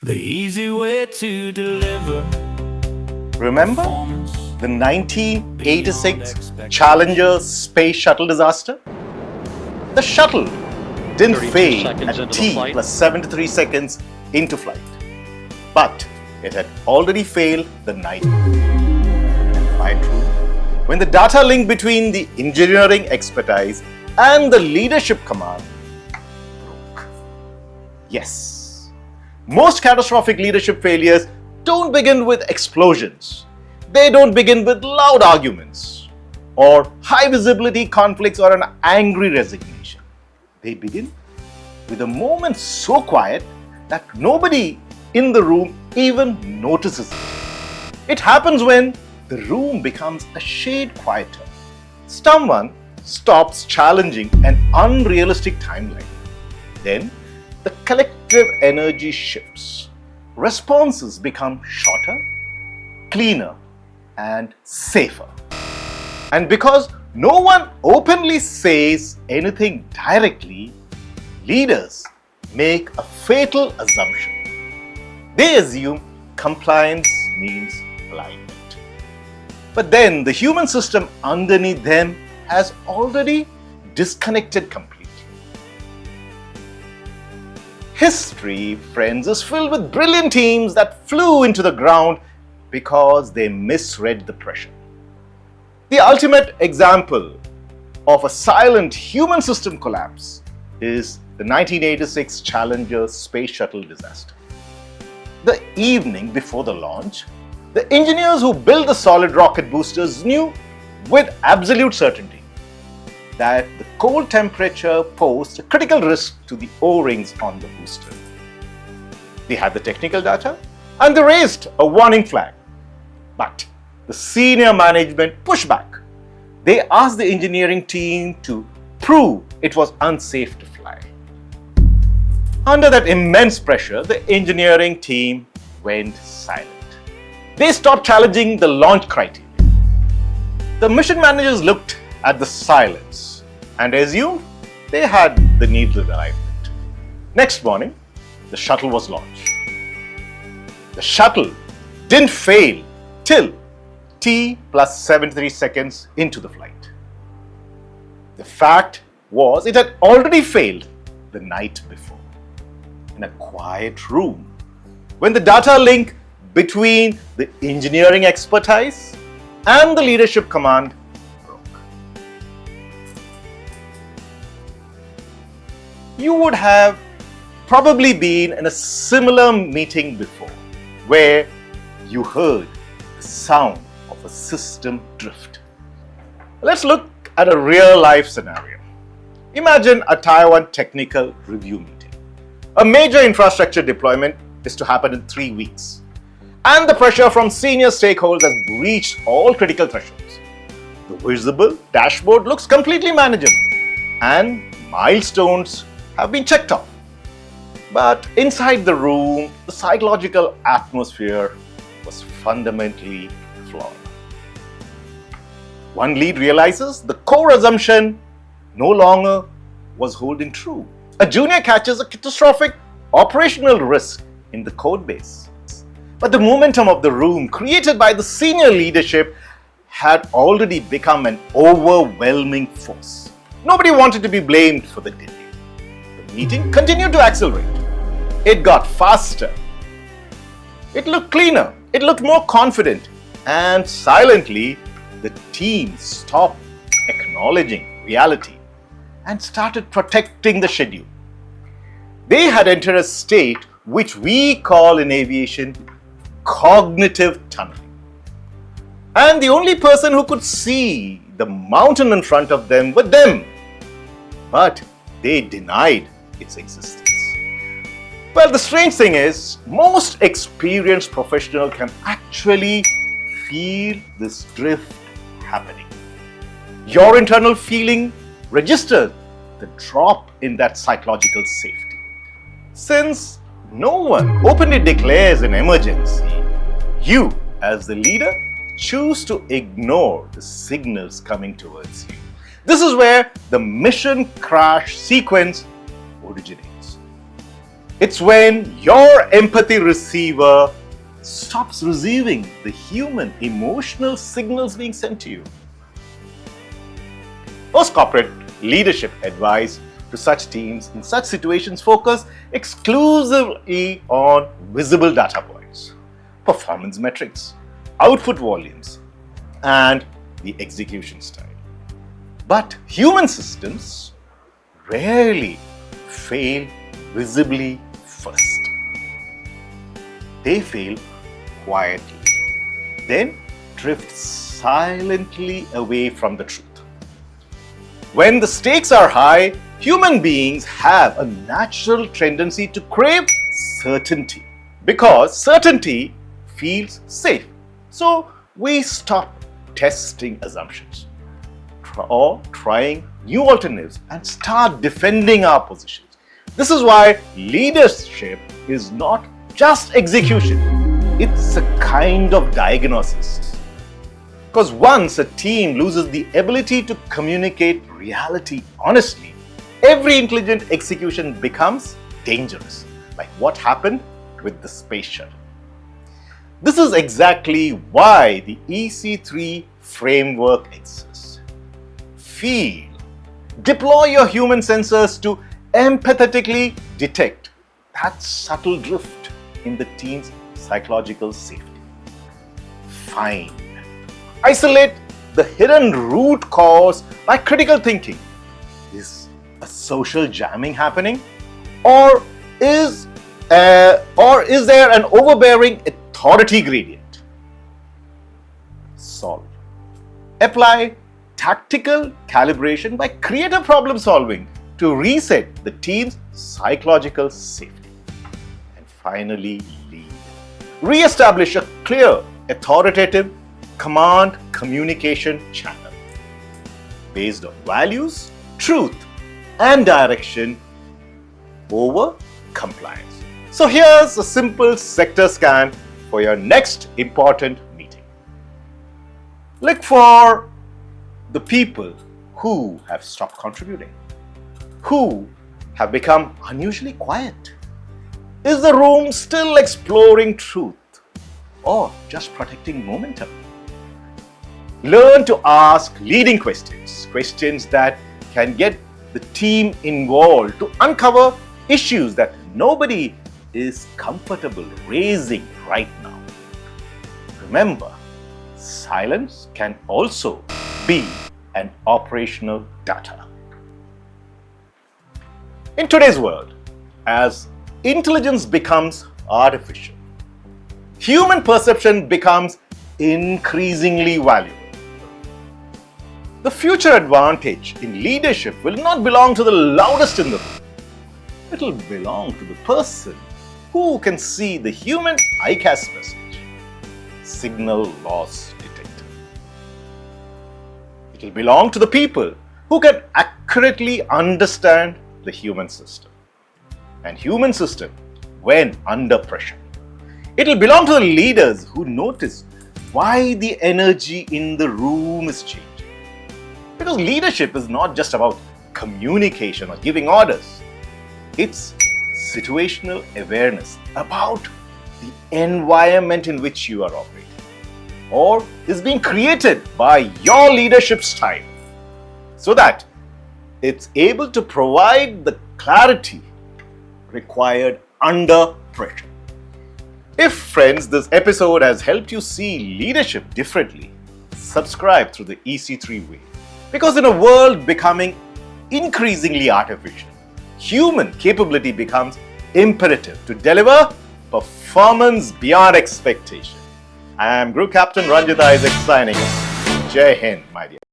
The easy way to deliver. Remember the 1986 Challenger Space Shuttle disaster? The shuttle didn't fail at T plus 73 seconds into flight, but it had already failed the night before. When the data link between the engineering expertise and the leadership command broke. Yes, most catastrophic leadership failures don't begin with explosions. They don't begin with loud arguments or high visibility conflicts or an angry resignation. They begin with a moment so quiet that nobody in the room even notices it. It happens when the room becomes a shade quieter. Someone stops challenging an unrealistic timeline. Then the collective energy shifts. Responses become shorter, cleaner, and safer. And because no one openly says anything directly, leaders make a fatal assumption. They assume compliance means alignment. But then the human system underneath them has already disconnected completely. History, friends, is filled with brilliant teams that flew into the ground because they misread the pressure. The ultimate example of a silent human system collapse is the 1986 Challenger Space Shuttle disaster. The evening before the launch, the engineers who built the solid rocket boosters knew with absolute certainty that the cold temperature posed a critical risk to the O-rings on the booster. They had the technical data and they raised a warning flag. But the senior management pushed back. They asked the engineering team to prove it was unsafe to fly. Under that immense pressure, the engineering team went silent. They stopped challenging the launch criteria. The mission managers looked at the silence and assumed they had the needed alignment. Next morning, the shuttle was launched. The shuttle didn't fail till T plus 73 seconds into the flight. The fact was it had already failed the night before. In a quiet room, when the data link between the engineering expertise and the leadership command broke. You would have probably been in a similar meeting before, where you heard the sound of a system drift. Let's look at a real-life scenario. Imagine a Taiwan technical review meeting. A major infrastructure deployment is to happen in 3 weeks. And the pressure from senior stakeholders has reached all critical thresholds. The visible dashboard looks completely manageable, and milestones have been checked off. But inside the room, the psychological atmosphere was fundamentally flawed. One lead realizes the core assumption no longer was holding true. A junior catches a catastrophic operational risk in the code base. But the momentum of the room created by the senior leadership had already become an overwhelming force. Nobody wanted to be blamed for the delay. The meeting continued to accelerate. It got faster. It looked cleaner. It looked more confident. And silently, the team stopped acknowledging reality and started protecting the schedule. They had entered a state which we call in aviation cognitive tunneling. And the only person who could see the mountain in front of them were them. But they denied its existence. Well, the strange thing is, most experienced professionals can actually feel this drift happening. Your internal feeling registered the drop in that psychological safety. Since no one openly declares an emergency, you, as the leader, choose to ignore the signals coming towards you. This is where the mission crash sequence originates. It's when your empathy receiver stops receiving the human emotional signals being sent to you. Most corporate leadership advice to such teams in such situations focus exclusively on visible data points, performance metrics, output volumes, and the execution style. But human systems rarely fail visibly first. They fail quietly, then drift silently away from the truth. When the stakes are high, human beings have a natural tendency to crave certainty because certainty feels safe. So we stop testing assumptions or trying new alternatives and start defending our positions. This is why leadership is not just execution, it's a kind of diagnosis. Because once a team loses the ability to communicate reality honestly, every intelligent execution becomes dangerous, like what happened with the space shuttle. This is exactly why the EC³ framework exists. Feel. Deploy your human sensors to empathetically detect that subtle drift in the team's psychological safety. Find. Isolate the hidden root cause by critical thinking. Is a social jamming happening? Or is there an overbearing authority gradient? Solve. Apply tactical calibration by creative problem solving to reset the team's psychological safety. And finally, lead. Re-establish a clear, authoritative command communication channel based on values, truth, and direction over compliance. So here's a simple sector scan for your next important meeting. Look for the people who have stopped contributing, who have become unusually quiet. Is the room still exploring truth or just protecting momentum? Learn to ask leading questions, questions that can get the team involved to uncover issues that nobody is comfortable raising right now. Remember, silence can also be an operational data. In today's world, as intelligence becomes artificial, human perception becomes increasingly valuable. The future advantage in leadership will not belong to the loudest in the room. It will belong to the person who can see the human EICAS message, signal loss detector. It will belong to the people who can accurately understand the human system and human system when under pressure. It will belong to the leaders who notice why the energy in the room is changing. Because leadership is not just about communication or giving orders. It's situational awareness about the environment in which you are operating or is being created by your leadership style so that it's able to provide the clarity required under pressure. If, friends, this episode has helped you see leadership differently, subscribe through the EC³ Way. Because in a world becoming increasingly artificial, human capability becomes imperative to deliver performance beyond expectation. I am Group Captain Ranjit Isaac signing off. Jai Hind, my dear.